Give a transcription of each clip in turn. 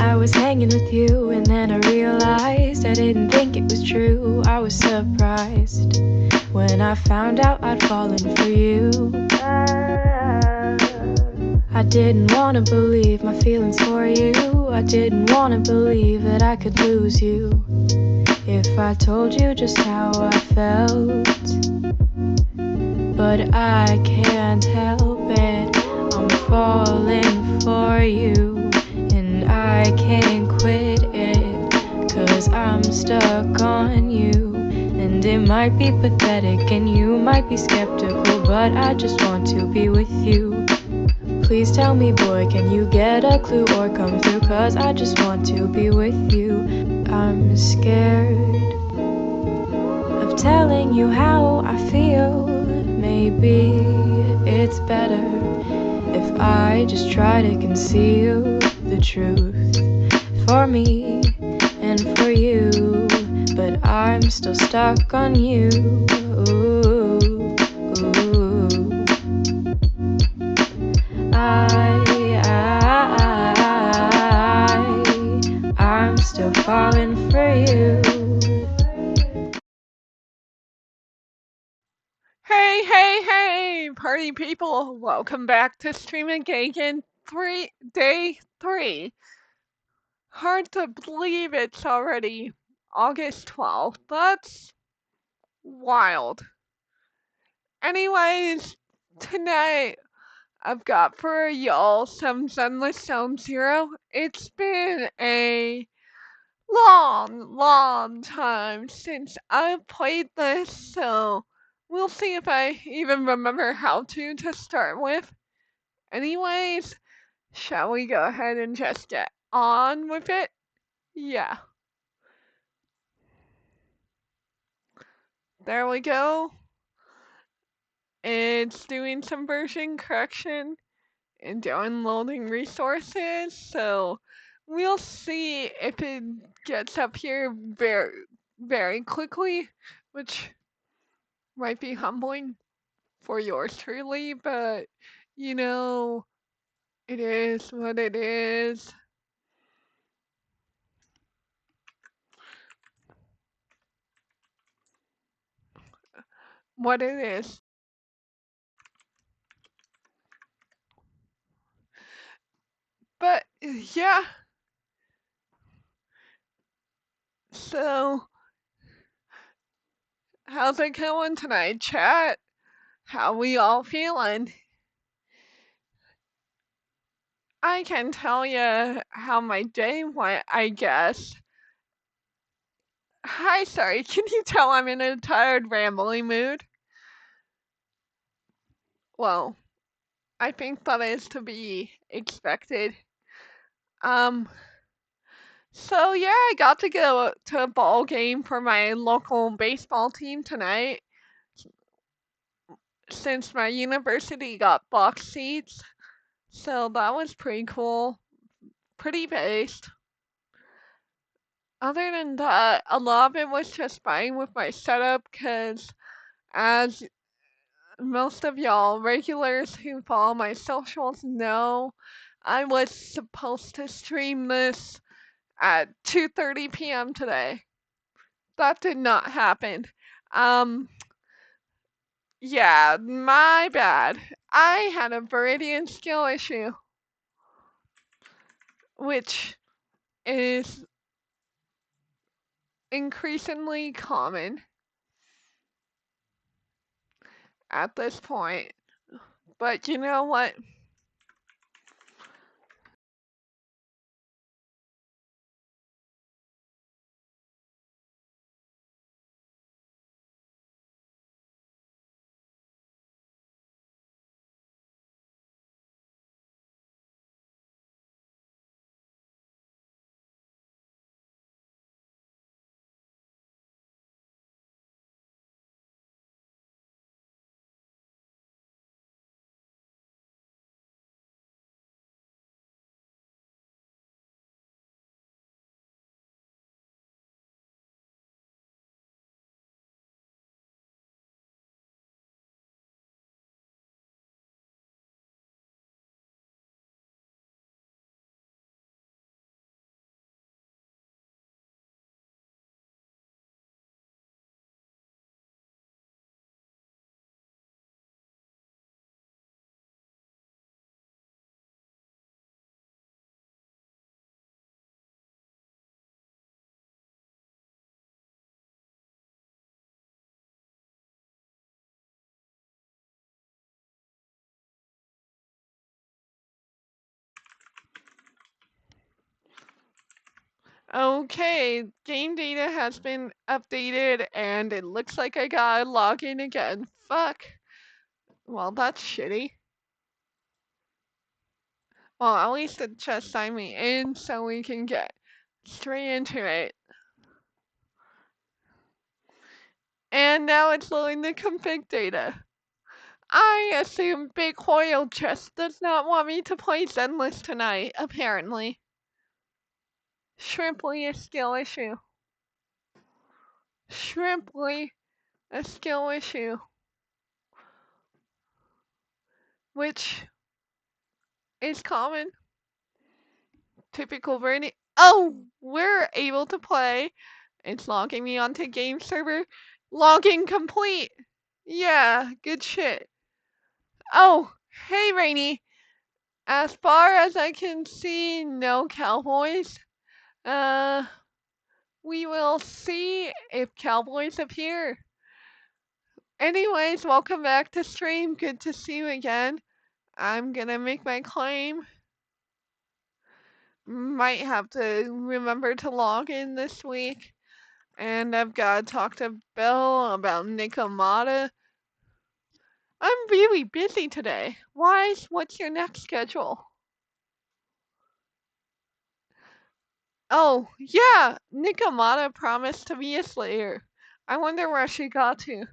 I was hanging with you and then I realized I didn't think it was true. I was surprised when I found out I'd fallen for you. I didn't wanna believe my feelings for you. I didn't wanna believe that I could lose you if I told you just how I felt. But I can't help it, I'm falling for you. And I can't quit it, 'cause I'm stuck on you. And it might be pathetic and you might be skeptical, but I just want to be with you. Please tell me, boy, can you get a clue or come through? 'Cause I just want to be with you. I'm scared of telling you how I feel. Maybe it's better if I just try to conceal the truth for me and for you. But I'm still stuck on you. Ooh, ooh. I'm still falling for you. Hey, party people! Welcome back to Streamageddon day 3. Hard to believe it's already August 12th. That's wild. Anyways, tonight I've got for y'all some Zenless Sound Zero. It's been a long time since I've played this, so we'll see if I even remember how to start with. Anyways, shall we go ahead and just get on with it? Yeah. There we go. It's doing some version correction and downloading resources, so we'll see if it gets up here very quickly, which might be humbling for yours truly, but you know, it is what it is. What it is. But yeah, so how's it going tonight, chat? How we all feeling? I can tell you how my day went, I guess. Hi, sorry, can you tell I'm in a tired, rambling mood? Well, I think that is to be expected. Um, so yeah, I got to go to a ball game for my local baseball team tonight since my university got box seats. So that was pretty cool. Pretty based. Other than that, a lot of it was just fine with my setup because, as most of y'all regulars who follow my socials know, I was supposed to stream this at 2:30 p.m. today. That did not happen. Um, yeah, my bad. I had a Viridian skill issue, which is increasingly common at this point. But you know what? Okay, game data has been updated and it looks like I gotta log in again. Fuck. Well, that's shitty. Well, at least it just signed me in so we can get straight into it. And now it's loading the config data. I assume Big Hoyle just does not want me to play Zenless tonight, apparently. Shrimply a skill issue. Shrimply a skill issue. Which is common. Typical Viridian. Oh, we're able to play. It's logging me onto game server. Login complete. Yeah, good shit. Oh, hey Rainy. As far as I can see, no cowboys. Uh, we will see if cowboys appear. Anyways, welcome back to stream. Good to see you again. I'm gonna make my claim. Might have to remember to log in this week. And I've got to talk to Bill about Nikomata. I'm really busy today. Wise, what's your next schedule? Oh, yeah, Nikomata promised to be a slayer. I wonder where she got to.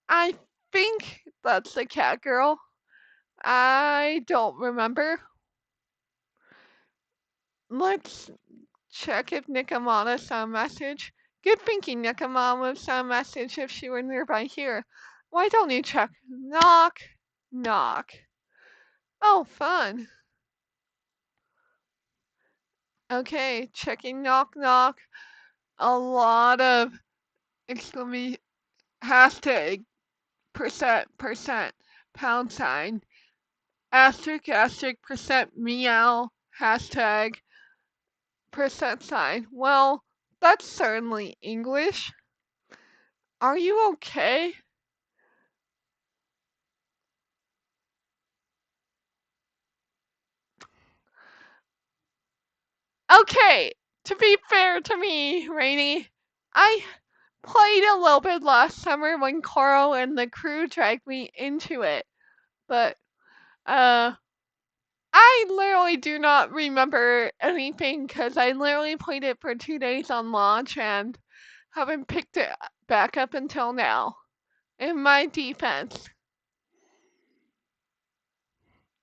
I think that's the cat girl. I don't remember. Let's check if Nikomata saw a message. Good thinking, Nikomata would saw a message if she were nearby here. Why don't you check? Knock, knock. Oh, fun. Okay, checking knock knock. A lot of exclamation hashtag percent pound sign asterisk percent meow hashtag percent sign. Well, that's certainly English. Are you okay? Okay, to be fair to me, Rainy, I played a little bit last summer when Carl and the crew dragged me into it, but uh I literally do not remember anything because I literally played it for 2 days on launch and haven't picked it back up until now. In my defense,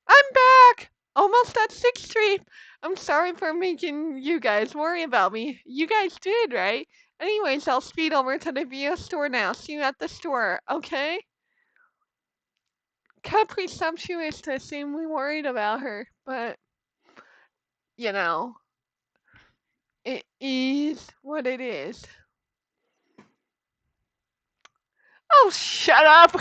I'm back! Almost at 6th Street. I'm sorry for making you guys worry about me. You guys did, right? Anyways, I'll speed over to the video store now. See you at the store, okay? Kind of presumptuous to assume we worried about her, but, you know, it is what it is. Oh, shut up!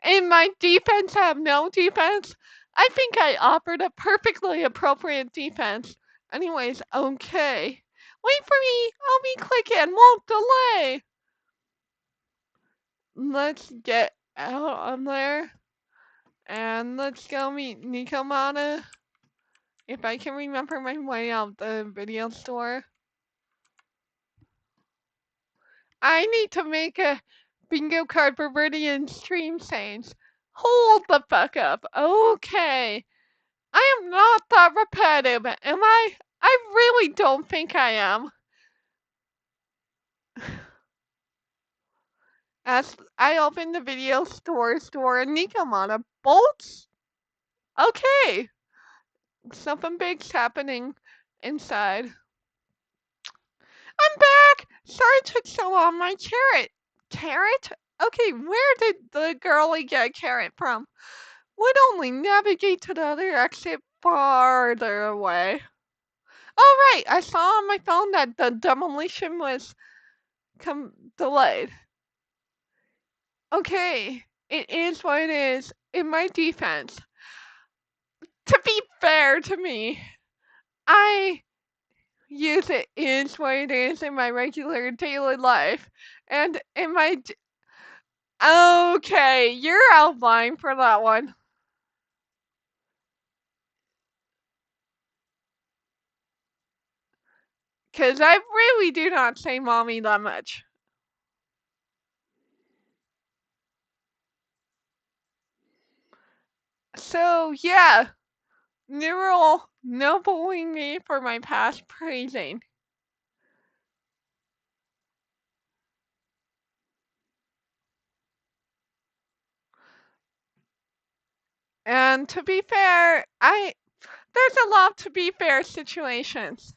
In my defense, I have no defense. I think I offered a perfectly appropriate defense. Anyways, okay. Wait for me. I'll be clicking. Won't delay. Let's get out on there. And let's go meet Nikomata. If I can remember my way out the video store. I need to make a bingo card for Viridian stream sayings. Hold the fuck up. Okay. I am not that repetitive, am I? I really don't think I am. As I open the video store door and Nikomata bolts. Okay. Something big's happening inside. I'm back! Sorry it took so long. My carrot. Carrot? Okay, where did the girlie get a carrot from? Would only navigate to the other exit farther away. Oh, right. I saw on my phone that the demolition was delayed. Okay, it is what it is. In my defense, to be fair to me, I use it is what it is in my regular daily life, and in my okay, you're out of line for that one. 'Cause I really do not say mommy that much. So, yeah, Neural, no bullying me for my past praising. And to be fair, there's a lot to be fair situations.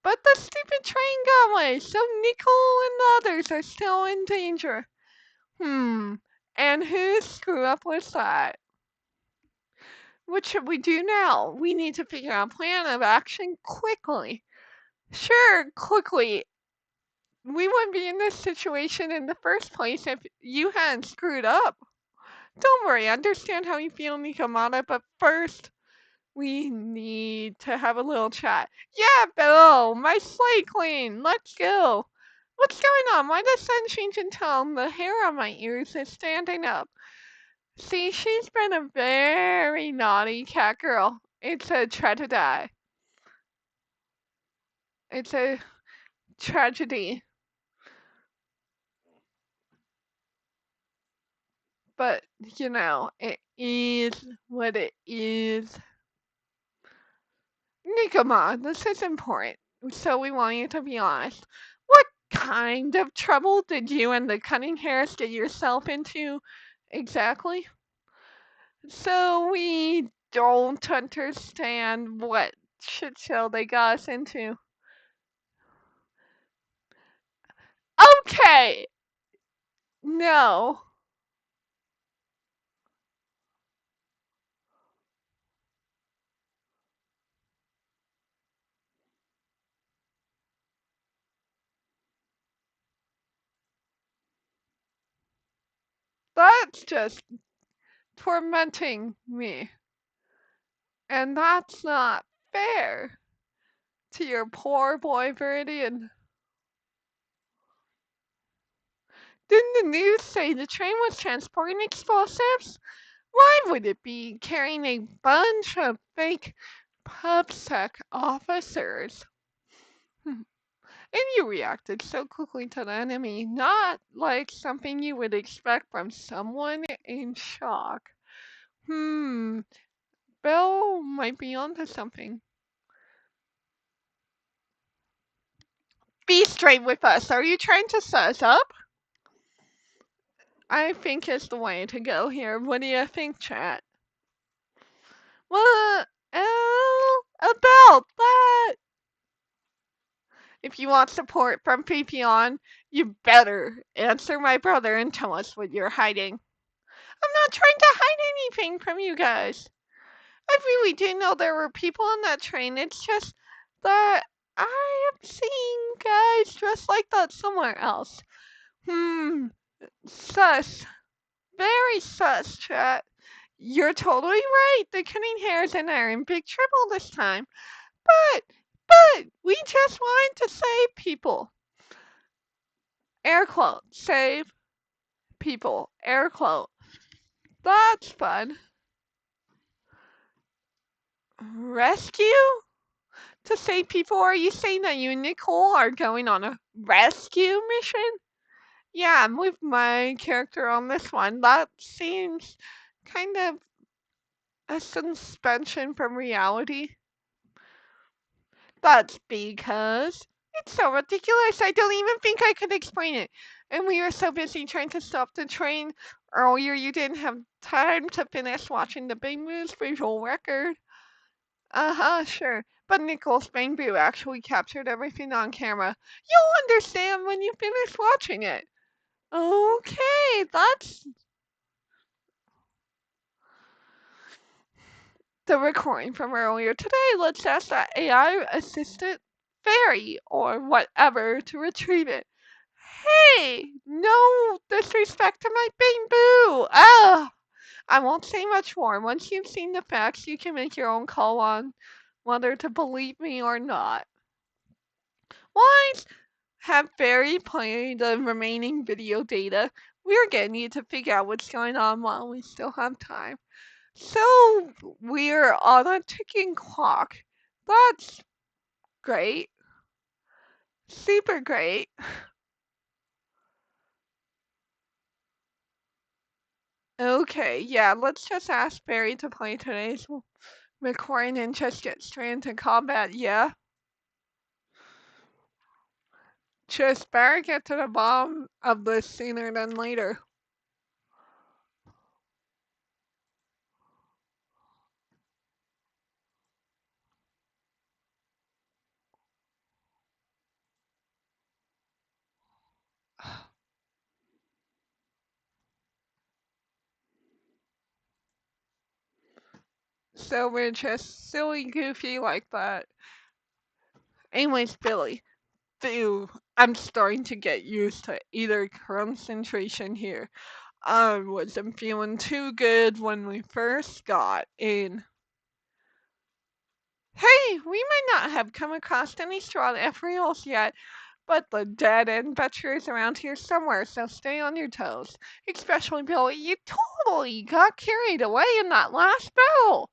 But the stupid train got away, so Nicole and the others are still in danger. And who screwed up with that? What should we do now? We need to figure out a plan of action quickly. Sure, quickly. We wouldn't be in this situation in the first place if you hadn't screwed up. Don't worry, I understand how you feel, Nikomata, but first, we need to have a little chat. Yeah, Bill, my slate clean. Let's go. What's going on? Why the sun changing tone? The hair on my ears is standing up. See, she's been a very naughty cat girl. It's a tragedy. It's a tragedy. But, it is what it is. Nikoma, this is important. So we want you to be honest. What kind of trouble did you and the cunning hairs get yourself into exactly? So we don't understand what shit show they got us into. Okay, no. That's just tormenting me. And that's not fair to your poor boy Viridian. Didn't the news say the train was transporting explosives? Why would it be carrying a bunch of fake PubSec officers? And you reacted so quickly to the enemy, not like something you would expect from someone in shock. Bill might be onto something. Be straight with us. Are you trying to set us up? I think it's the way to go here. What do you think, chat? What about that? If you want support from Papion, you better answer my brother and tell us what you're hiding. I'm not trying to hide anything from you guys. I really do know there were people on that train. It's just that I have seen guys dressed like that somewhere else. Sus. Very sus, chat. You're totally right. The cunning hairs and I are in big trouble this time. But we just wanted to save people. Air quote. Save people. Air quote. That's fun. Rescue? To save people? Are you saying that you and Nicole are going on a rescue mission? Yeah, I'm with my character on this one. That seems kind of a suspension from reality. That's because it's so ridiculous. I don't even think I could explain it. And we were so busy trying to stop the train earlier, you didn't have time to finish watching the Big Moose visual record. Uh-huh, sure. But Nicole's Bangbu actually captured everything on camera. You'll understand when you finish watching it. Okay, that's the recording from earlier today. Let's ask that AI assistant fairy or whatever to retrieve it. Hey, no disrespect to my Bangbu. I won't say much more. Once you've seen the facts, you can make your own call on whether to believe me or not. Wise, have Fairy play the remaining video data. We're gonna need to figure out what's going on while we still have time. So we're on a ticking clock. That's great. Super great. Okay, yeah, let's just ask Barry to play today's recording and just get straight into combat, yeah? Just better get to the bottom of this sooner than later. So we're just silly goofy like that. Anyways, Billy, dude, I'm starting to get used to either concentration here. I wasn't feeling too good when we first got in. Hey, we might not have come across any straw ephreals yet, but the dead end butcher is around here somewhere, so stay on your toes. Especially Billy, you totally got carried away in that last battle.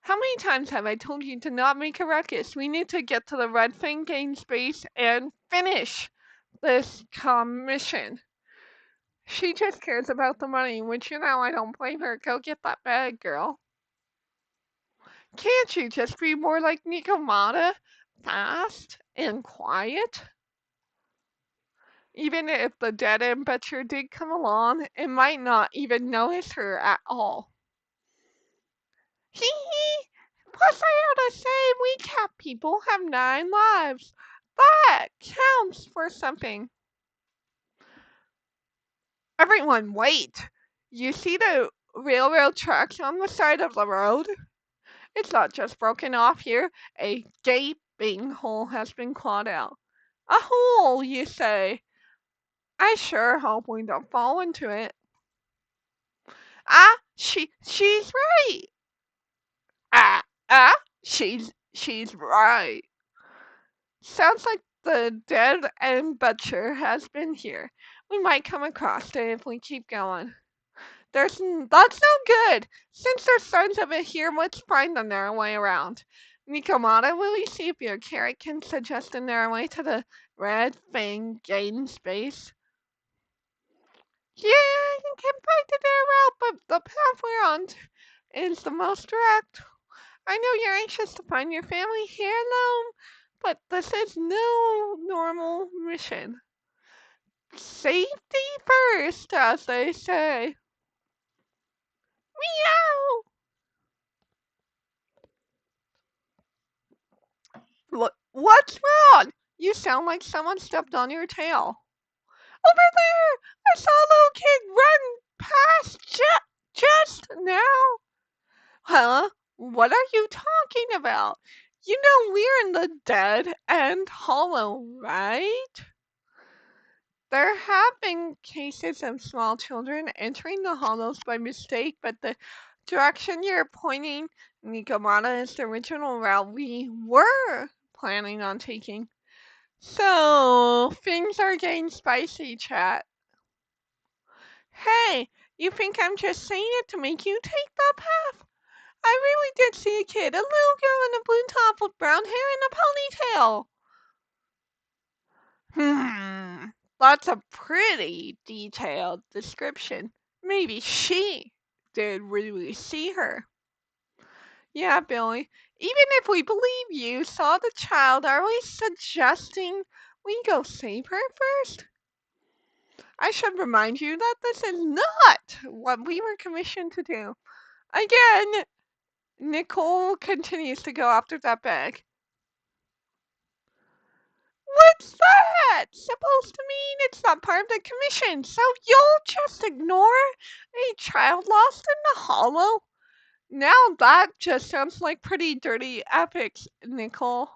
How many times have I told you to not make a ruckus? We need to get to the Red Fang game space and finish this commission. She just cares about the money, which I don't blame her. Go get that bag, girl. Can't you just be more like Nikomata? Fast and quiet? Even if the dead end butcher did come along, it might not even notice her at all. Hee hee! Plus, I ought to say, we cat people have 9 lives. That counts for something. Everyone, wait! You see the railroad tracks on the side of the road? It's not just broken off here. A gaping hole has been clawed out. A hole, you say? I sure hope we don't fall into it. Ah, she's right. Ah, she's right. Sounds like the dead end butcher has been here. We might come across it if we keep going. That's no good. Since there's signs of it here, let's find the narrow way around. Nikomata, will you see if your carrot can suggest a narrow way to the Red Fang game space? Yeah, I can find the narrow route, but the path we're on is the most direct. I know you're anxious to find your family here alone, but this is no normal mission. Safety first, as they say. Meow! Look, what's wrong? You sound like someone stepped on your tail. Over there! I saw a little kid run past just now. Huh? What are you talking about? You know we're in the dead end hollow, right? There have been cases of small children entering the hollows by mistake, but the direction you're pointing, Nikomata, is the original route we were planning on taking. So, things are getting spicy, chat. Hey, you think I'm just saying it to make you take that path? I really did see a kid, a little girl in a blue top with brown hair and a ponytail. That's a pretty detailed description. Maybe she did really see her. Yeah, Billy. Even if we believe you saw the child, are we suggesting we go save her first? I should remind you that this is not what we were commissioned to do. Again, Nicole continues to go after that bag. What's that supposed to mean? It's not part of the commission, so you'll just ignore a child lost in the hollow? Now that just sounds like pretty dirty epics, Nicole.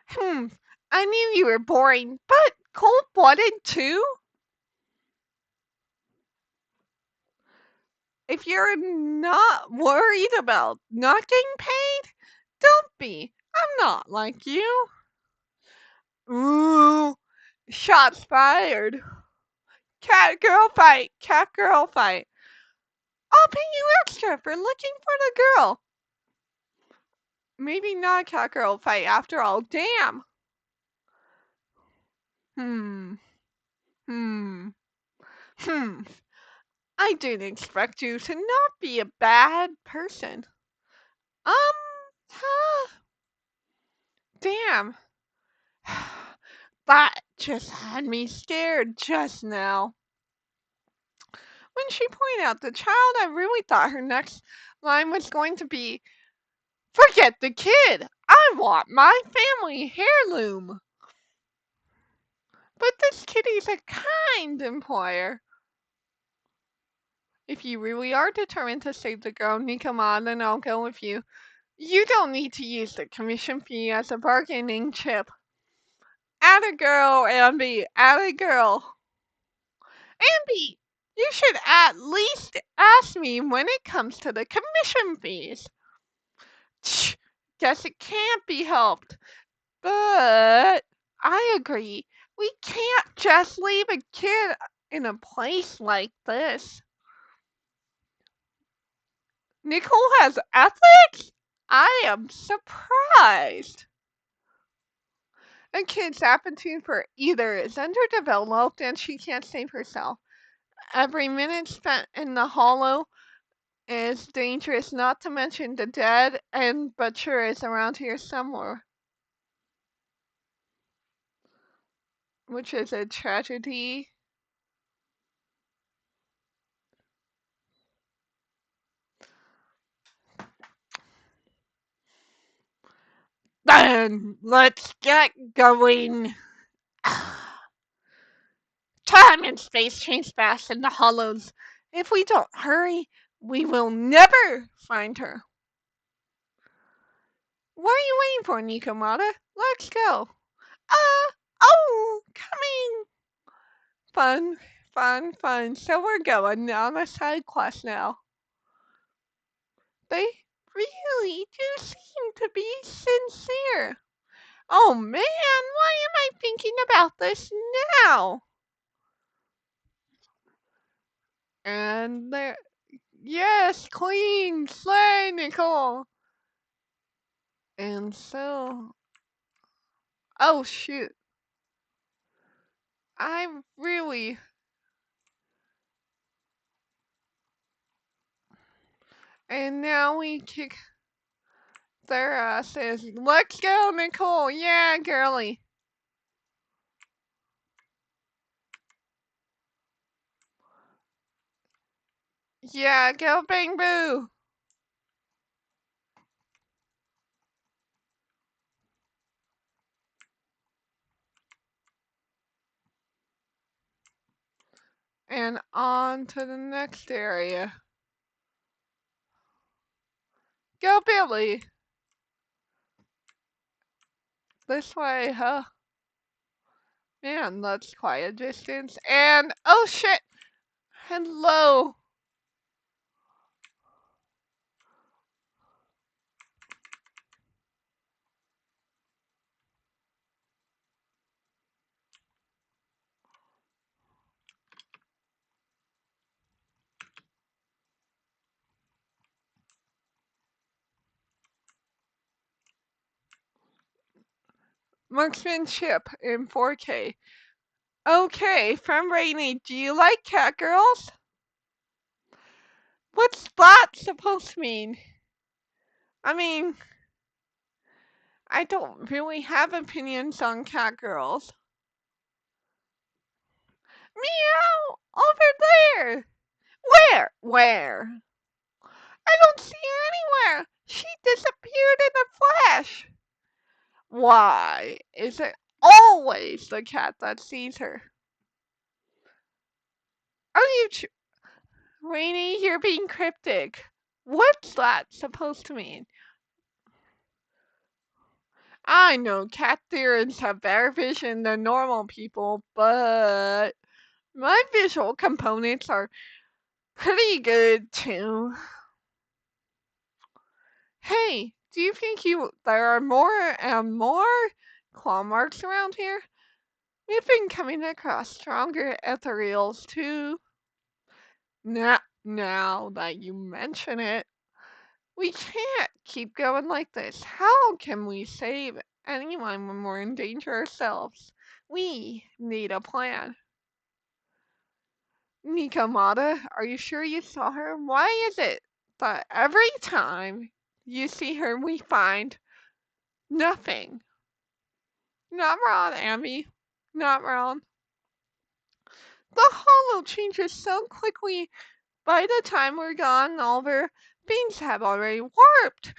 Hmm, I knew you were boring, but cold-blooded too? If you're not worried about not getting paid, don't be. I'm not like you. Ooh, shots fired. Cat girl fight, cat girl fight. I'll pay you extra for looking for the girl. maybe not a cat girl fight after all. Damn. Hmm. Hmm. Hmm. I didn't expect you to not be a bad person. Huh. Damn. That just had me scared just now. When she pointed out the child, I really thought her next line was going to be, "Forget the kid! I want my family heirloom!" But this kitty's a kind employer. If you really are determined to save the girl, Nikoma, then I'll go with you. You don't need to use the commission fee as a bargaining chip. Atta girl, Amby, atta girl. Amby, you should at least ask me when it comes to the commission fees. Tch, guess it can't be helped. But I agree. We can't just leave a kid in a place like this. Nicole has ethics? I am surprised. A kid's aptitude for either is underdeveloped and she can't save herself. Every minute spent in the hollow is dangerous, not to mention the dead and butcher is around here somewhere, which is a tragedy. Then let's get going. Time and space change fast in the hollows. If we don't hurry, we will never find her. What are you waiting for, Nikomata? Let's go. Oh, coming. Fun, fun, fun. So we're going on a side quest now. They really do seem to be sincere. Oh man, why am I thinking about this now? And there, yes, Queen, slay, Nicole. And so, oh shoot, I really, and now we kick their asses. Let's go, Nicole. Yeah, girly. Yeah, go Bang Boo. And on to the next area. Go Billy. This way, huh? Man, that's quite a distance. And, oh shit. Hello. Marksmanship in 4K. Okay, from Rainy, do you like cat girls? What's that supposed to mean? I mean, I don't really have opinions on cat girls. Meow! Over there! Where? Where? I don't see her anywhere! She disappeared in a flash! Why is it always the cat that sees her? Are you Rainy, you're being cryptic. What's that supposed to mean? I know cat theorists have better vision than normal people, but my visual components are pretty good too. Hey, do you think there are more and more claw marks around here? We've been coming across stronger ethereals too. Now that you mention it, We can't keep going like this. How can we save anyone when we're in danger ourselves? We need a plan. Nikomata, are you sure you saw her? Why is it that every time you see her, we find nothing? Not wrong, Abby. Not wrong. The hollow changes so quickly. By the time we're gone over, things have already warped.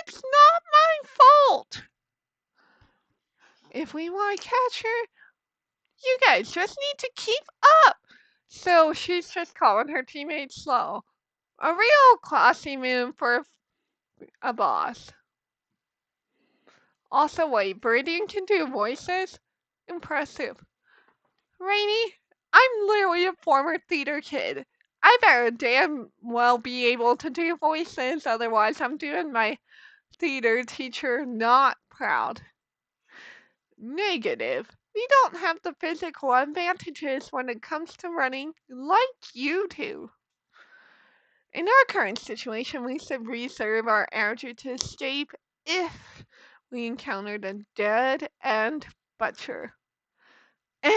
It's not my fault. If we want to catch her, you guys just need to keep up. So she's just calling her teammates slow. A real classy move for a boss. Also, wait, Viridian can do voices? Impressive. Rainy, I'm literally a former theater kid. I better damn well be able to do voices, otherwise I'm doing my theater teacher not proud. Negative. We don't have the physical advantages when it comes to running like you do. In our current situation, we should reserve our energy to escape if we encountered a dead end butcher. Eh?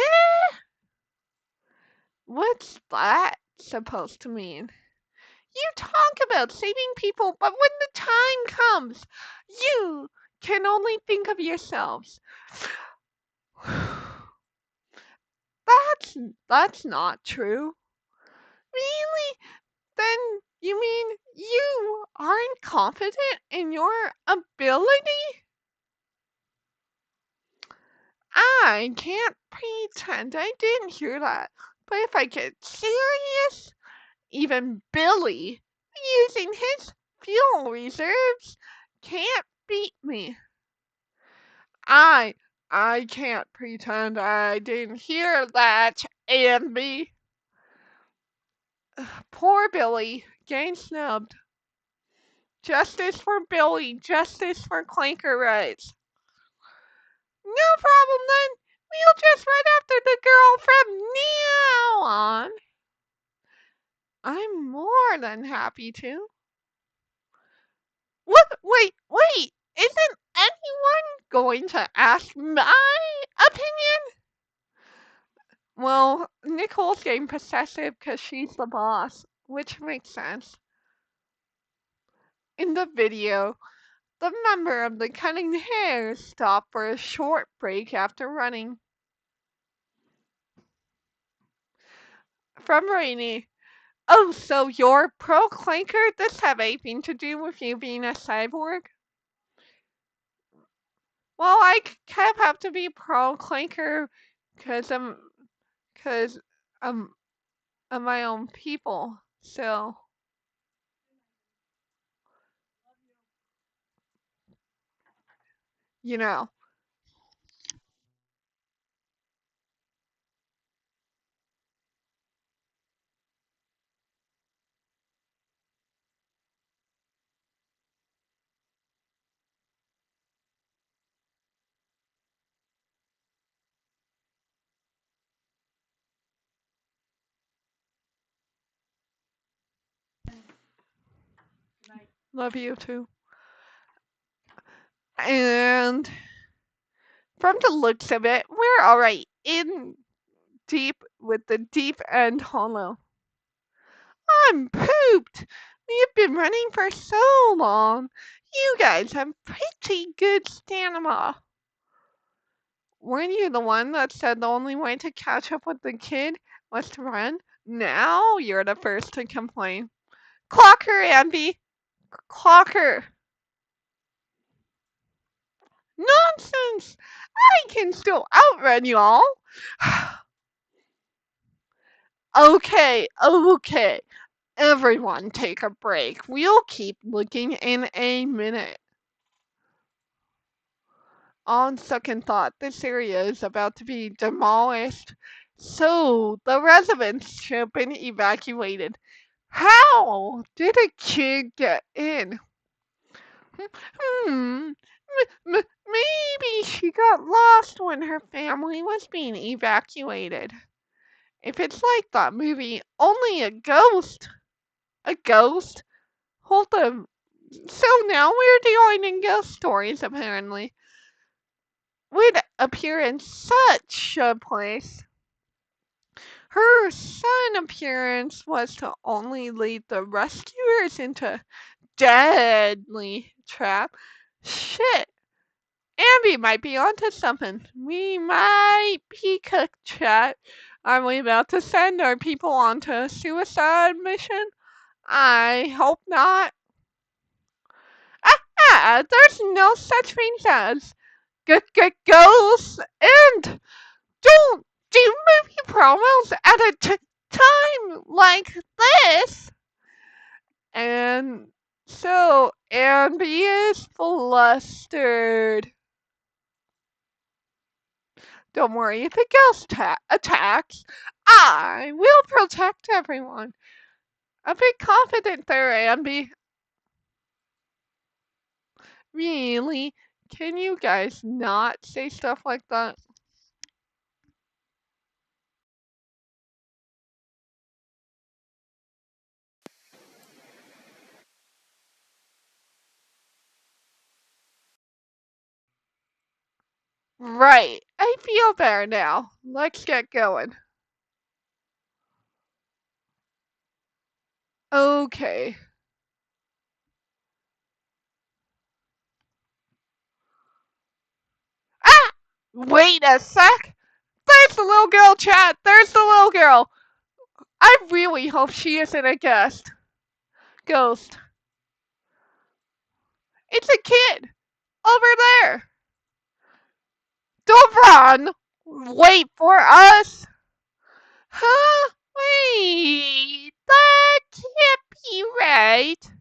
What's that supposed to mean? You talk about saving people, but when the time comes, you can only think of yourselves. That's not true. Really? Then you mean you aren't confident in your ability? I can't pretend I didn't hear that. But if I get serious, even Billy, using his fuel reserves, can't beat me. I I can't pretend I didn't hear that, Andy. Poor Billy, getting snubbed. Justice for Billy, justice for Clanker rights. No problem then. We'll just run after the girl from now on. I'm more than happy to. What? Wait. Isn't anyone going to ask my opinion? Well, Nicole's getting possessive because she's the boss, which makes sense. In the video, the member of the Cunning Hares stopped for a short break after running. From Rainy. Oh, so you're pro Clanker? This have anything to do with you being a cyborg? Well, I kind of have to be pro Clanker because cause I'm of my own people. So, you know, love you too. And from the looks of it, we're alright in deep with the deep end hollow. I'm pooped. We've been running for so long. You guys have pretty good stamina. Weren't you the one that said the only way to catch up with the kid was to run? Now you're the first to complain. Clock her, Andy. Clock her. Nonsense! I can still outrun y'all. Okay. Everyone take a break. We'll keep looking in a minute. On second thought, this area is about to be demolished. So the residents should have been evacuated. How did a kid get in? Hmm. Maybe she got lost when her family was being evacuated. If it's like that movie, only a ghost. A ghost? Hold the So now we're doing in ghost stories, apparently. Would appear in such a place. Her sudden appearance was to only lead the rescuers into deadly trap. Shit, Abby might be onto something. We might be cooked, chat. Are we about to send our people onto a suicide mission? I hope not. There's no such thing as ghosts, and don't do movie promos at a time like this. And so Abby is flustered. Don't worry if a ghost attacks. I will protect everyone. A bit confident there, Abby. Really? Can you guys not say stuff like that? Right. I feel better now. Let's get going. Okay. Ah! Wait a sec. There's the little girl, chat. There's the little girl. I really hope she isn't a ghost. It's a kid. Over there. Don't run. Wait for us. Huh? Wait. That can't be right.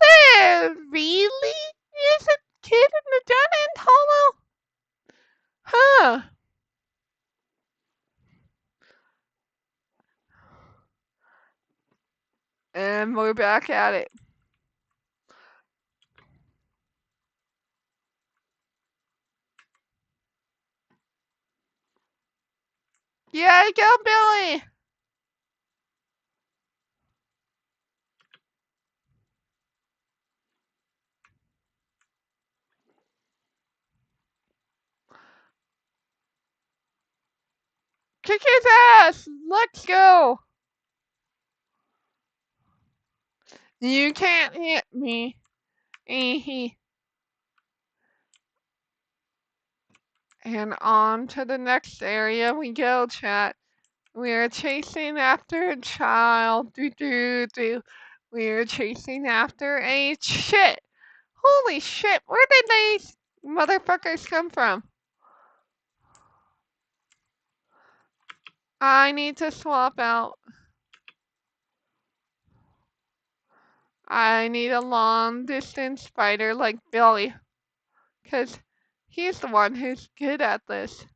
There really is a kid in the dead end hollow? Huh. And we're back at it. Yeah, go Billy. Kick his ass. Let's go. You can't hit me. And on to the next area we go, chat. We're chasing after a child. We're chasing after a shit. Holy shit, where did these motherfuckers come from? I need to swap out. I need a long distance fighter like Billy. Because he's the one who's good at this.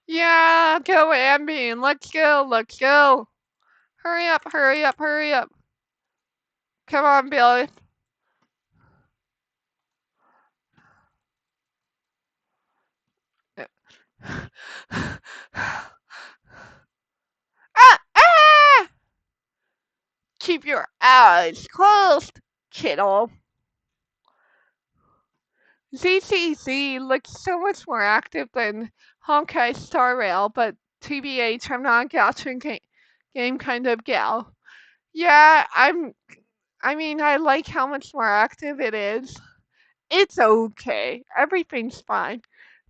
Yeah, go Ambien. Let's go, let's go. Hurry up, hurry up, hurry up. Come on, Billy. Ah! Keep your eyes closed, kiddo. ZCZ looks so much more active than Honkai Star Rail, but TBH, I'm not a gacha game kind of gal. Yeah, I mean, I like how much more active it is. It's okay. Everything's fine.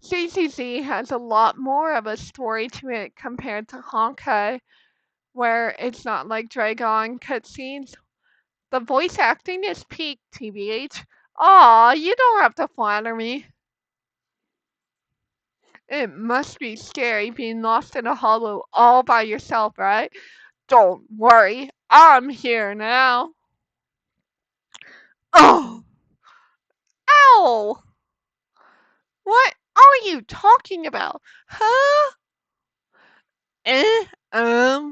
CCZ has a lot more of a story to it compared to Honkai, where it's not like Dragon cutscenes. The voice acting is peak, TBH. Aw, you don't have to flatter me. It must be scary being lost in a hollow all by yourself, right? Don't worry, I'm here now. Oh, ow! What are you talking about? Huh?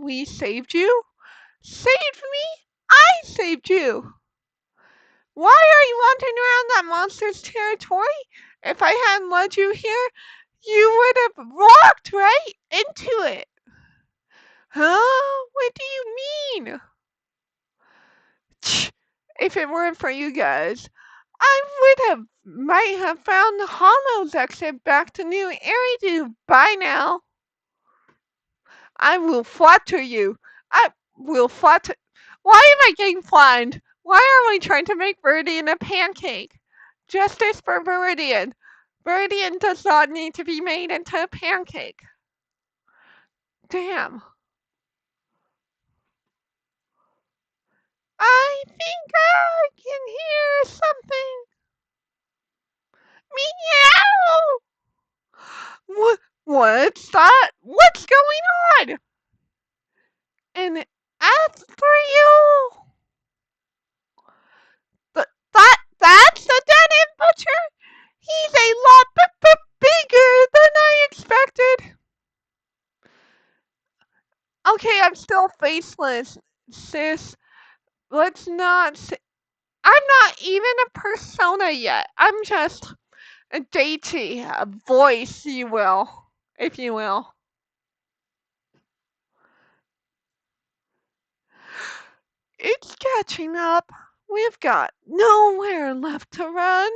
We saved you? Saved me? I saved you. Why are you wandering around that monster's territory? If I hadn't led you here, you would have walked right into it. Huh? What do you mean? If it weren't for you guys, might have found the Hollow's exit back to New Eridu by now. I will flatter you. I will flatter. Why am I getting flattened? Why are we trying to make Viridian a pancake? Justice for Viridian. Viridian does not need to be made into a pancake. Damn. I think I can hear something. Meow! What's that? What's going on? And as for you, that's the dead-end butcher? He's a lot bigger than I expected. Okay, I'm still faceless, sis. Let's not say, I'm not even a persona yet. I'm just a deity, a voice, you will, if you will. It's catching up. We've got nowhere left to run.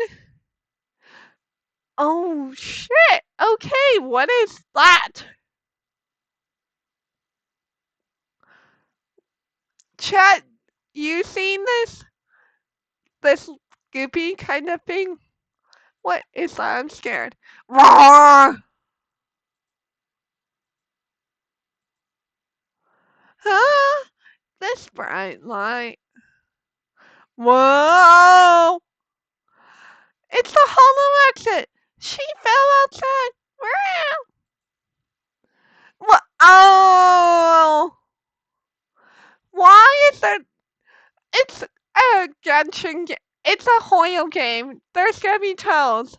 Oh shit! Okay, what is that? Chat, you seen this? This goopy kind of thing? What is that? I'm scared. Roar! Huh? This bright light. Whoa! It's the hollow exit! She fell outside! What? Oh! Why is there? It's a Genshin game. It's a Hoyo game. There's gonna be toads.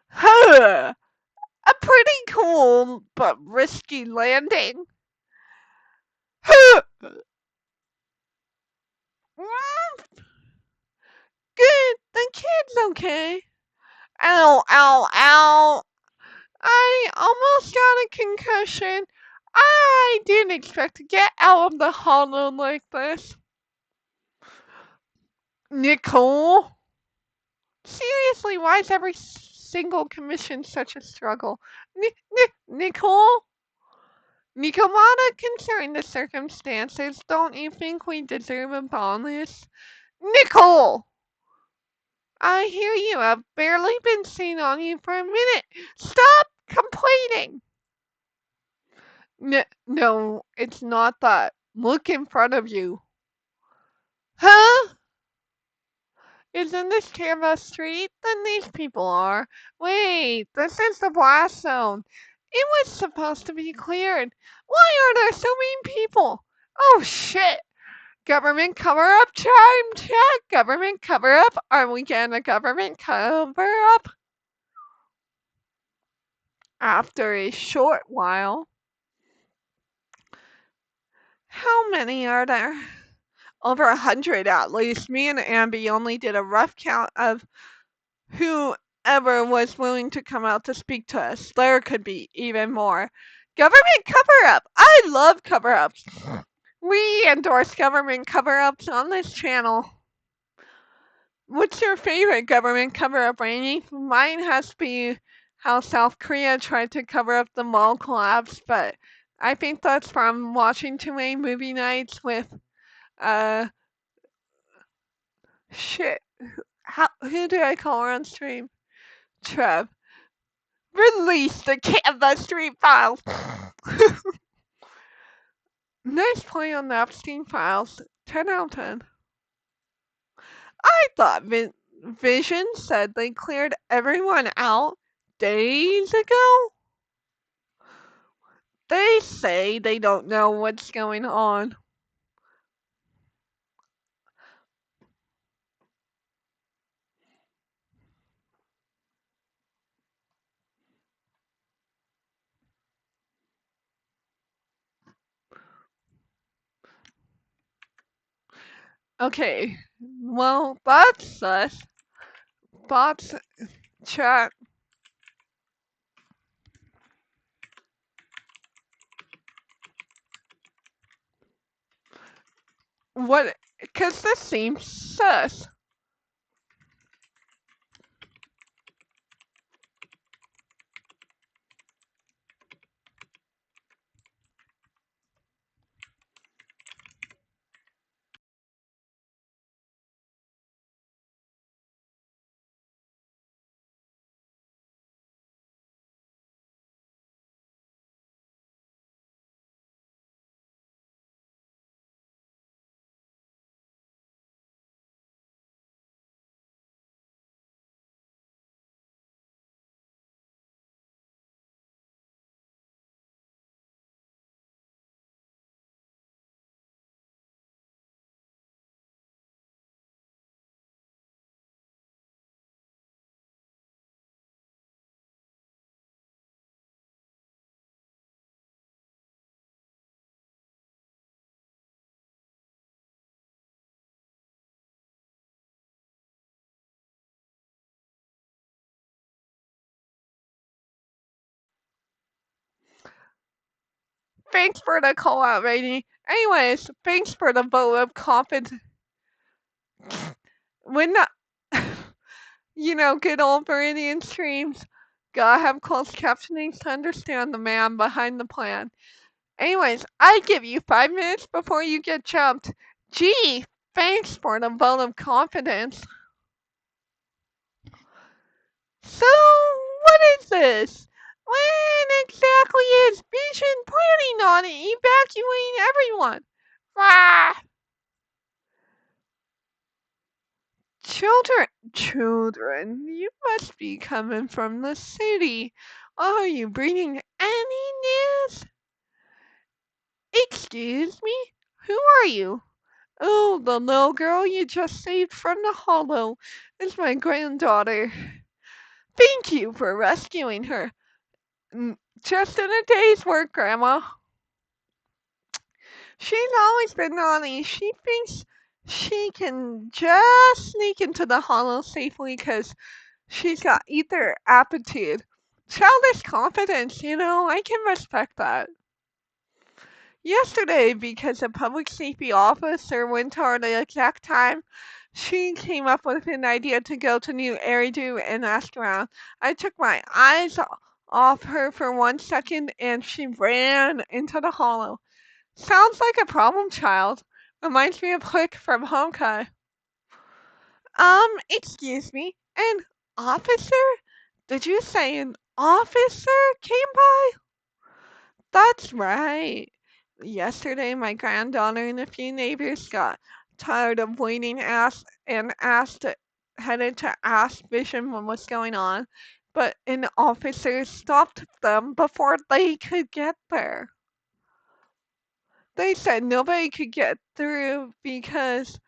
Huh! A pretty cool but risky landing. Huh! Good, the kid's okay. Ow, ow, ow. I almost got a concussion. I didn't expect to get out of the hollow like this. Nicole? Seriously, why is every single commission such a struggle? Nicole? Nikomata, considering the circumstances, don't you think we deserve a bonus? Nicole! I hear you. I've barely been seen on you for a minute. Stop complaining! No, it's not that. Look in front of you. Huh? Isn't this Canva Street? Then these people are. Wait, this is the blast zone. It was supposed to be cleared. Why are there so many people? Oh shit! Government cover up time check. Government cover up. Are we getting a government cover up? After a short while. How many are there? Over 100 at least. Me and Ambi only did a rough count of whoever was willing to come out to speak to us. There could be even more. Government cover-up! I love cover-ups. We endorse government cover-ups on this channel. What's your favorite government cover-up, Rainy? Mine has to be how South Korea tried to cover up the mall collapse, but I think that's from watching too many movie nights with, shit. Who do I call her on stream? Trev. Release the Canva Street files. Nice play on the Epstein files. 10 out of 10. I thought Vision said they cleared everyone out days ago. They say they don't know what's going on. Okay, well, that's us. Bots chat. What? Because this seems sus. Thanks for the call out, Rainy. Anyways, thanks for the vote of confidence. When not, good old Viridian streams. Gotta have closed captioning to understand the man behind the plan. Anyways, I give you 5 minutes before you get jumped. Gee, thanks for the vote of confidence. So, what is this? When exactly is Vision planning on evacuating everyone? Ah, children, you must be coming from the city. Are you bringing any news? Excuse me? Who are you? Oh, the little girl you just saved from the hollow is my granddaughter. Thank you for rescuing her. Just in a day's work, Grandma. She's always been naughty. She thinks she can just sneak into the hollow safely because she's got ether aptitude. Childish confidence, I can respect that. Yesterday, because a public safety officer went to her at the exact time, she came up with an idea to go to New Eridu and ask around. I took my eyes off her for 1 second and she ran into the hollow. Sounds like a problem child. Reminds me of Click from Honkai. Excuse me, an officer? Did you say an officer came by? That's right. Yesterday, my granddaughter and a few neighbors got tired of waiting and headed to ask Vision what was going on, but an officer stopped them before they could get there. They said nobody could get through because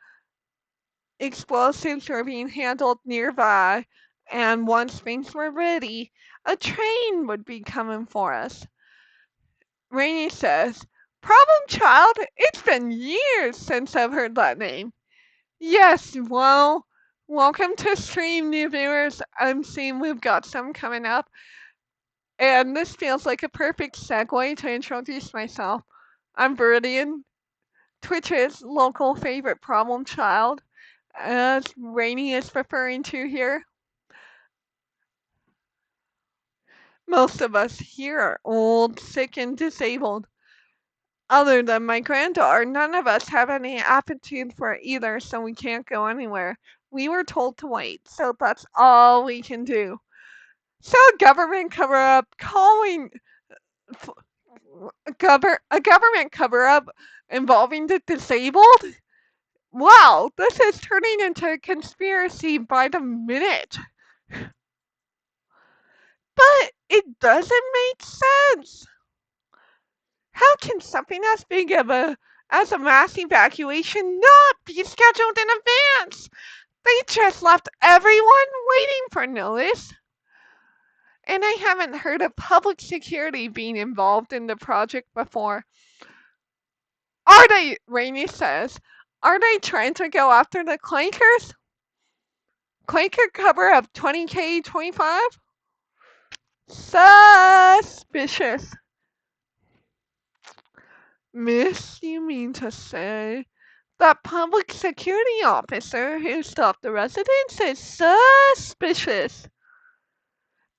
explosives were being handled nearby, and once things were ready, a train would be coming for us. Rainey says, Problem child? It's been years since I've heard that name. Yes, well, welcome to stream, new viewers. I'm seeing we've got some coming up, and this feels like a perfect segue to introduce myself. I'm Viridian, Twitch's local favorite problem child, as Rainey is referring to here. Most of us here are old, sick, and disabled. Other than my granddaughter, none of us have any aptitude for it either, so we can't go anywhere. We were told to wait, so that's all we can do. So a government cover-up calling a government cover-up involving the disabled? Wow, this is turning into a conspiracy by the minute. But it doesn't make sense. How can something as big as a mass evacuation not be scheduled in advance? They just left everyone waiting for notice. And I haven't heard of public security being involved in the project before. Are they? Rainey says. Are they trying to go after the Clankers? Clanker cover of 20K 25? Suspicious. Miss, you mean to say that public security officer who stopped the residents is suspicious?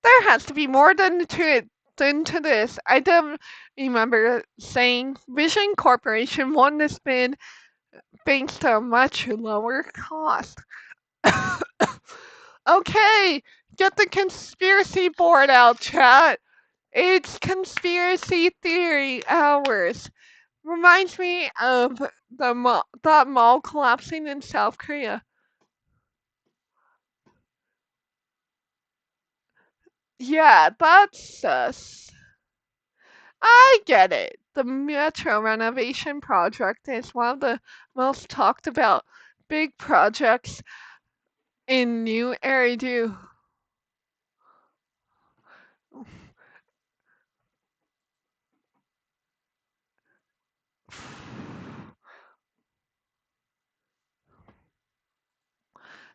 There has to be more than to this. I don't remember saying Vision Corporation won this bid thanks to a much lower cost. Okay, get the conspiracy board out, chat. It's conspiracy theory hours. Reminds me of that mall collapsing in South Korea. Yeah, that's sus. I get it. The metro renovation project is one of the most talked about big projects in New Eridu.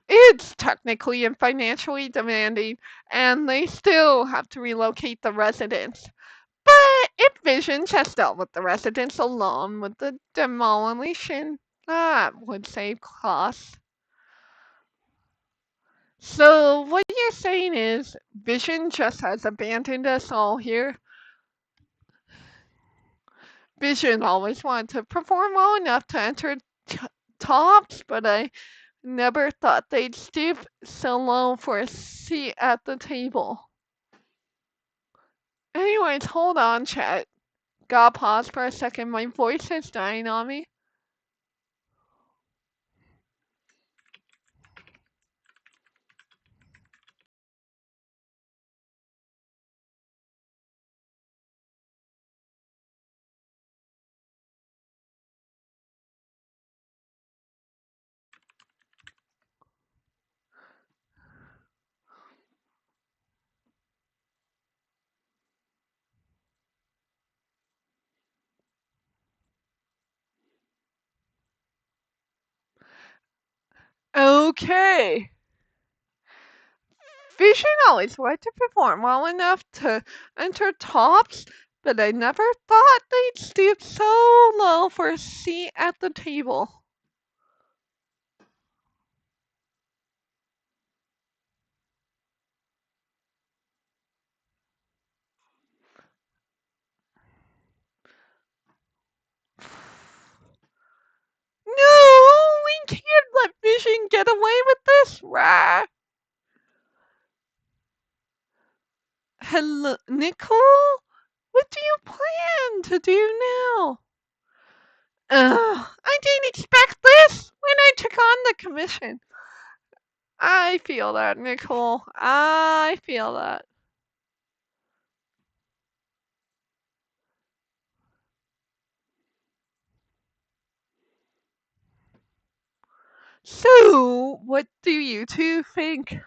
It's technically and financially demanding, and they still have to relocate the residents. But if Visions has dealt with the residents alone with the demolition, that would save costs. So what you're saying is Vision just has abandoned us all here? Vision always wanted to perform well enough to enter tops, but I never thought they'd stoop so low for a seat at the table. Anyways, hold on, chat. Gotta pause for a second. My voice is dying on me. Okay. Vision always wanted to perform well enough to enter tops, but I never thought they'd stoop so low for a seat at the table. No, we can't let Vision get away with this, rah. Hello, Nicole? What do you plan to do now? I didn't expect this when I took on the commission. I feel that, Nicole. I feel that. So, what do you two think?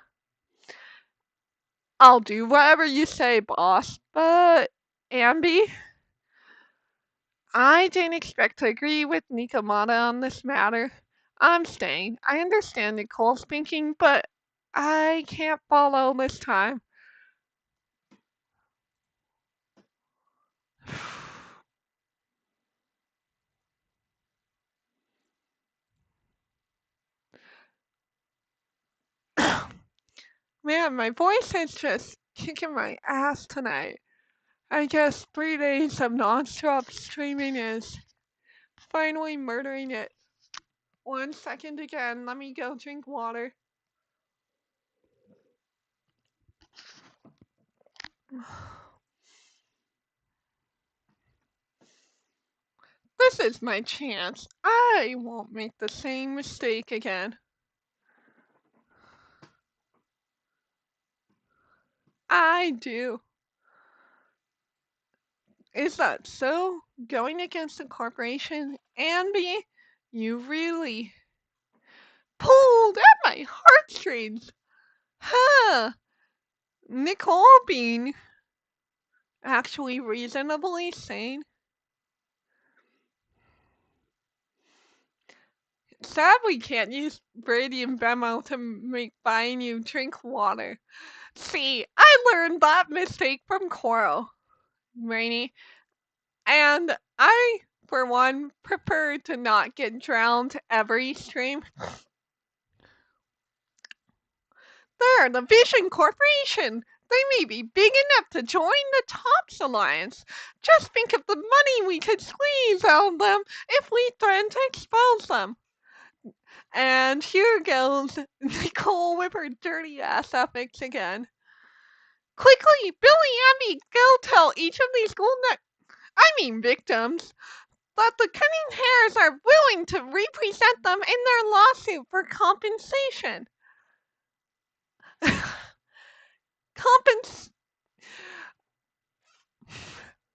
I'll do whatever you say, boss. But, Ambi, I didn't expect to agree with Nikamata on this matter. I'm staying. I understand Nicole's thinking, but I can't follow this time. Man, my voice is just kicking my ass tonight. I guess 3 days of non-stop streaming is finally murdering it. 1 second again, let me go drink water. This is my chance. I won't make the same mistake again. I do. Is that so? Going against the corporation? Anby, you really pulled at my heartstrings. Huh. Nicole being actually reasonably sane. sad we can't use Viridian Bemo to make buying you drink water. See, I learned that mistake from Coral, Rainy, and I, for one, prefer to not get drowned every stream. They're the Vision Corporation. They may be big enough to join the Tops Alliance. Just think of the money we could squeeze out of them if we threatened to expose them. And here goes Nicole with her dirty ass ethics again. Quickly, Billy and me, go tell each of these victims, that the Cunning Hares are willing to represent them in their lawsuit for compensation.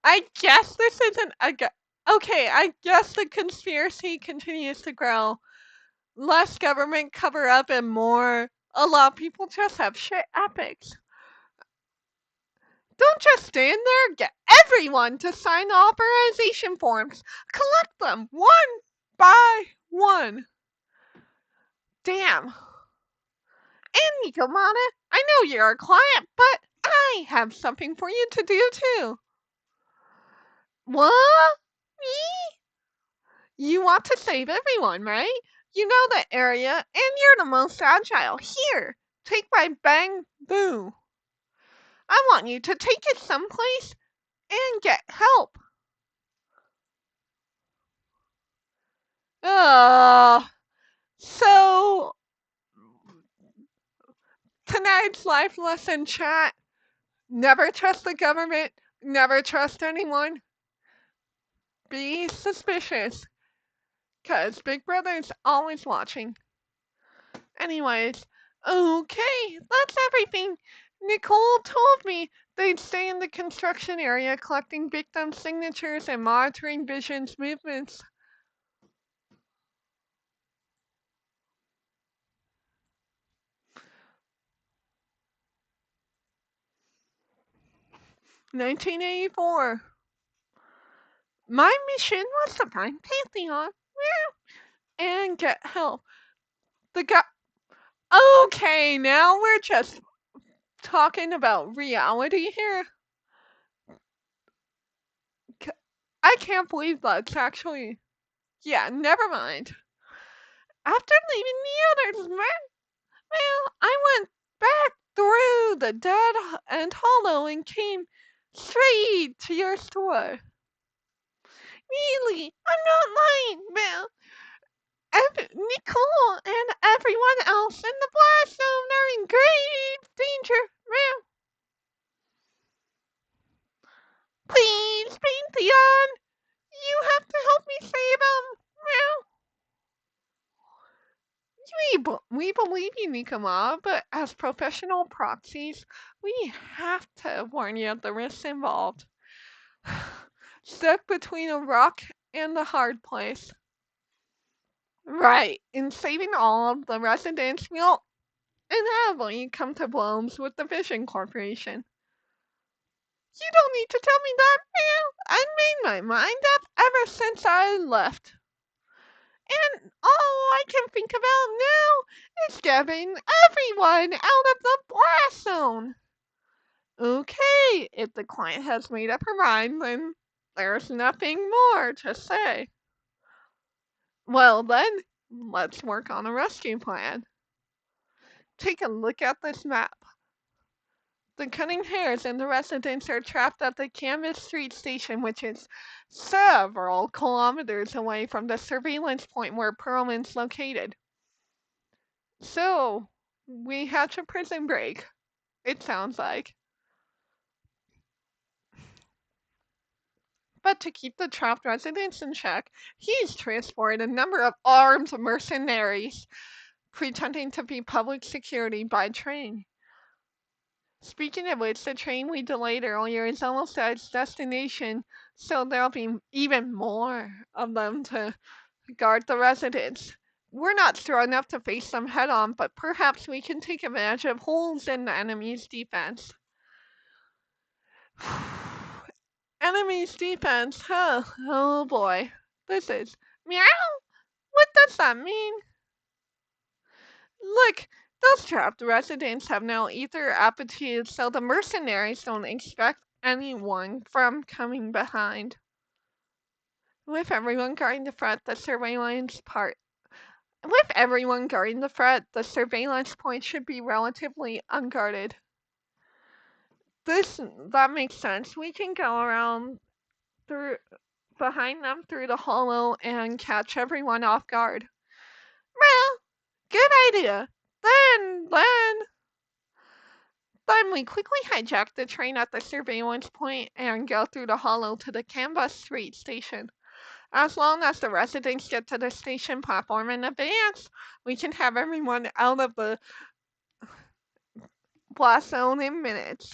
I guess this isn't okay, I guess the conspiracy continues to grow. Less government cover up and more a lot of people just have shit epics. Don't just stand there, get everyone to sign the authorization forms. Collect them one by one. Damn. And Nikomana, I know you're a client, but I have something for you to do too. What? Me? You want to save everyone, right? You know the area, and you're the most agile. Here, take my bamboo. I want you to take it someplace and get help. So tonight's life lesson chat: never trust the government, never trust anyone. Be suspicious, cause Big Brother's always watching. Anyways, okay, that's everything. Nicole told me they'd stay in the construction area collecting victim signatures and monitoring Vision's movements. "1984. My mission was to find Pantheon and get help. The guy. Okay, now we're just talking about reality here. I can't believe that's actually. Yeah, never mind. After leaving the others, well, I went back through the dead and hollow and came straight to your store. Really, I'm not lying, Bill. Nicole and everyone else in the blast zone are in grave danger, Bill. Please, Pantheon, you have to help me save them, Bill. We believe you, Nikoma, but as professional proxies, we have to warn you of the risks involved. Stuck between a rock and a hard place. Right, in saving all of the residents, we'll inevitably come to blows with the Vision Corporation. You don't need to tell me that, Bill. I made my mind up ever since I left. And all I can think about now is getting everyone out of the blast zone. Okay, if the client has made up her mind, then there's nothing more to say. Well then, let's work on a rescue plan. Take a look at this map. The Cunning Hares and the residents are trapped at the Canvas Street station, which is several kilometers away from the surveillance point where Perlman's located. So, we hatch a prison break, it sounds like. But to keep the trapped residents in check, he's transported a number of armed mercenaries, pretending to be public security by train. Speaking of which, the train we delayed earlier is almost at its destination, so there'll be even more of them to guard the residents. We're not strong enough to face them head on, but perhaps we can take advantage of holes in the enemy's defense. Enemy's defense, huh? Oh boy. This is meow. What the does that mean? Look, those trapped residents have no ether aptitude, so the mercenaries don't expect anyone from coming behind. With everyone guarding the front, the surveillance part. With everyone guarding the front, the surveillance point should be relatively unguarded. That makes sense. We can go around through behind them through the hollow and catch everyone off guard. Well, good idea. Then we quickly hijack the train at the surveillance point and go through the hollow to the Canvas Street station. As long as the residents get to the station platform in advance, we can have everyone out of the blast zone in minutes.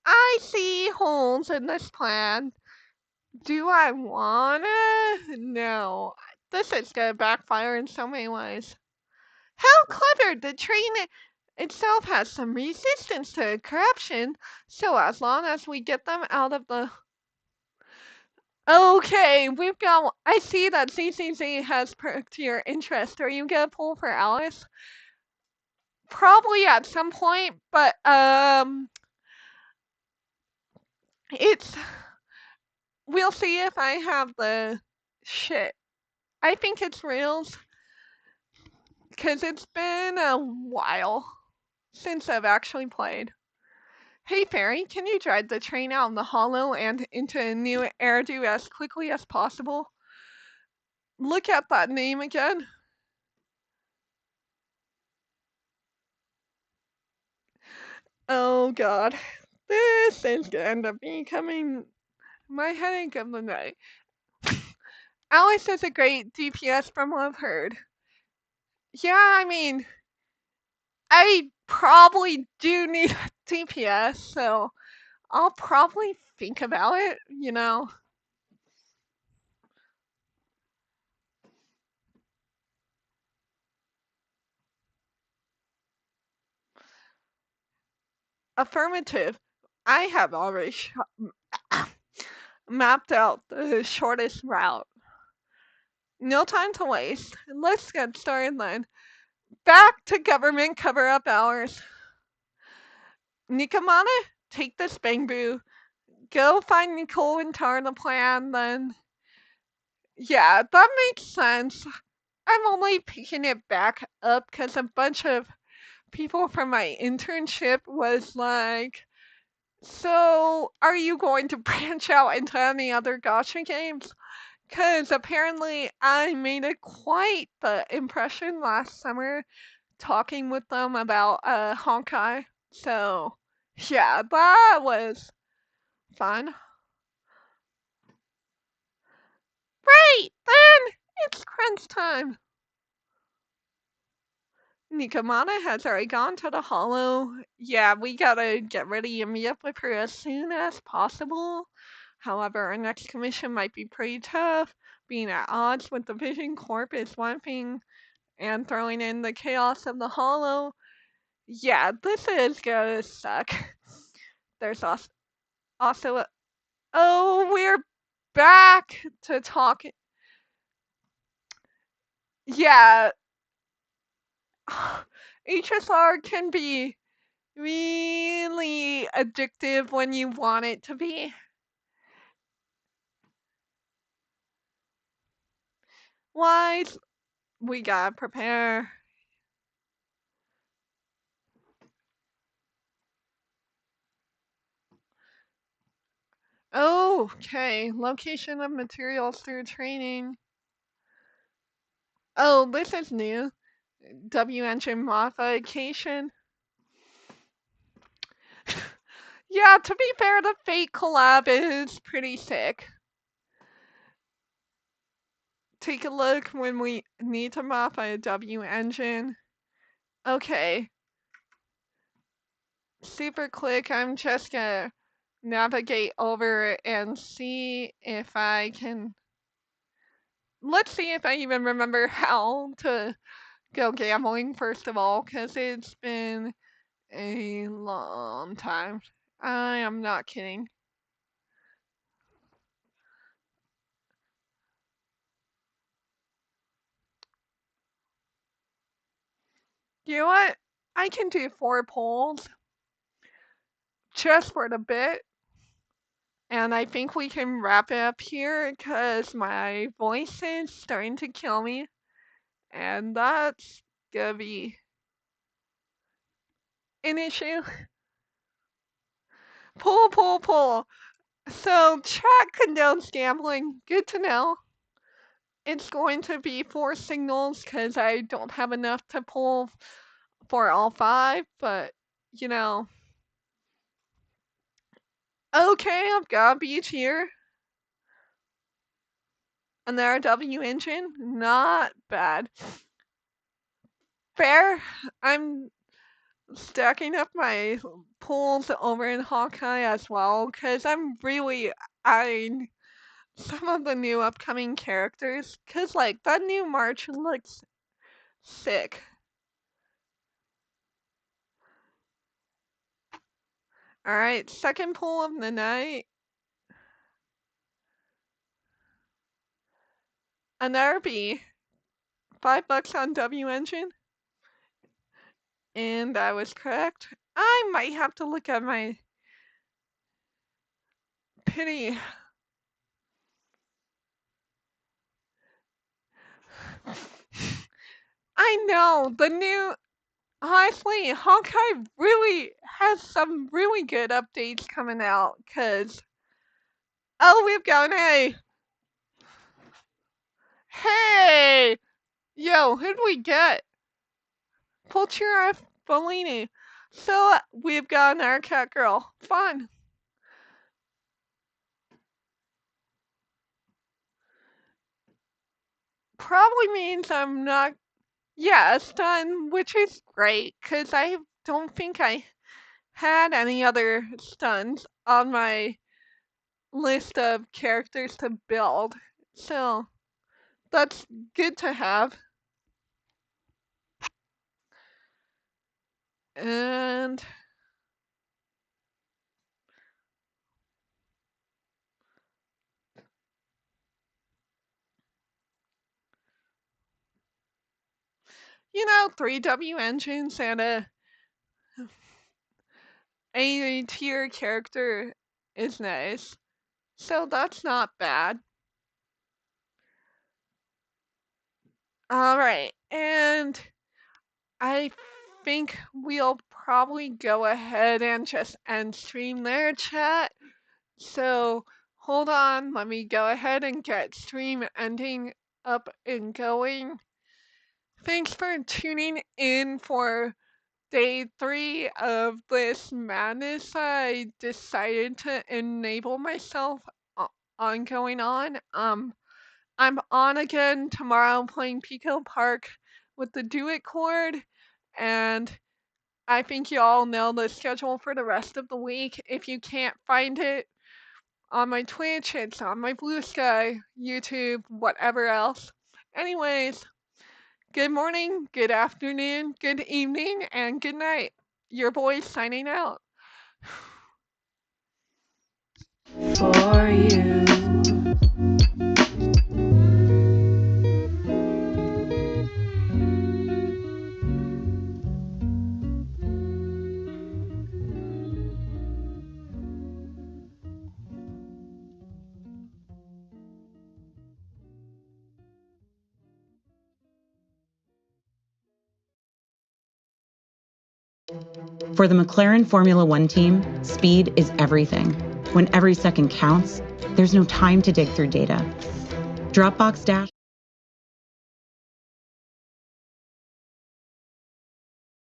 I see holes in this plan. Do I wanna? No. This is gonna backfire in so many ways. How clever! The train itself has some resistance to corruption, so as long as we get them out of the... Okay, we've got... I see that CCC has perked your interest. Are you gonna pull for Alice? Probably at some point, but, it's... We'll see if I have the shit. I think it's Rails, because it's been a while since I've actually played. Hey Fairy, can you drive the train out in the hollow and into a new airdo as quickly as possible? Look at that name again. Oh god. This is gonna end up becoming my headache of the night. Alice is a great DPS from what I've heard. Yeah, I mean, I probably do need a DPS, so I'll probably think about it. Affirmative. I have already mapped out the shortest route. No time to waste. Let's get started then. Back to government cover-up hours. Nikamana, take this bamboo. Go find Nicole and Tar the plan, then... Yeah, that makes sense. I'm only picking it back up because a bunch of people from my internship was like, so are you going to branch out into any other gacha games? Because apparently I made quite the impression last summer talking with them about Honkai. So, yeah, that was fun. Right, then it's crunch time. Nikamana has already gone to the hollow. Yeah, we gotta get ready and meet up with her as soon as possible. However, our next commission might be pretty tough. Being at odds with the Vision Corp is one thing, and throwing in the chaos of the hollow. Yeah, this is gonna suck. There's also a... Oh, we're back to talking. Yeah, HSR can be really addictive when you want it to be. Wise, we gotta prepare. Oh, okay. Location of materials through training. Oh, this is new. W engine modification. Yeah, to be fair, the Fate collab is pretty sick. Take a look when we need to modify a W engine. Okay. Super quick, I'm just gonna navigate over and see if I can... Let's see if I even remember how to go gambling, first of all, because it's been a long time. I am not kidding. You know what? I can do 4 polls just for the bit. And I think we can wrap it up here because my voice is starting to kill me. And that's gonna be an issue. Pull. So chat condones gambling. Good to know. It's going to be 4 signals because I don't have enough to pull for all 5, but you know. Okay, I've got a beach here. Another W engine. Not bad. Fair. I'm stacking up my pulls over in Hawkeye as well because I'm really eyeing some of the new upcoming characters because like that new March looks sick. Alright, second pull of the night. Another B. $5 on W engine. And I was correct. I might have to look at my pity. I know, the new, honestly, Hawkeye really has some really good updates coming out, because, oh, we've got an A. Hey! Yo, who'd we get? Pulchera Bellini. So, we've got an our cat girl. Fun. Probably means I'm not, yeah, it's done, which is great, because I don't think I had any other stuns on my list of characters to build. So that's good to have. And you know, 3W engines and a tier character is nice. So that's not bad. Alright, and I think we'll probably go ahead and just end stream there, chat. So hold on, let me go ahead and get stream ending up and going. Thanks for tuning in for day 3 of this madness. I decided to enable myself on going on. I'm on again tomorrow playing Pico Park with the Do It chord, and I think you all know the schedule for the rest of the week. If you can't find it on my Twitch, it's on my Blue Sky, YouTube, whatever else. Anyways, good morning, good afternoon, good evening, and good night. Your boy's signing out. For you. For the McLaren Formula One team, speed is everything. When every second counts, there's no time to dig through data. Dropbox Dash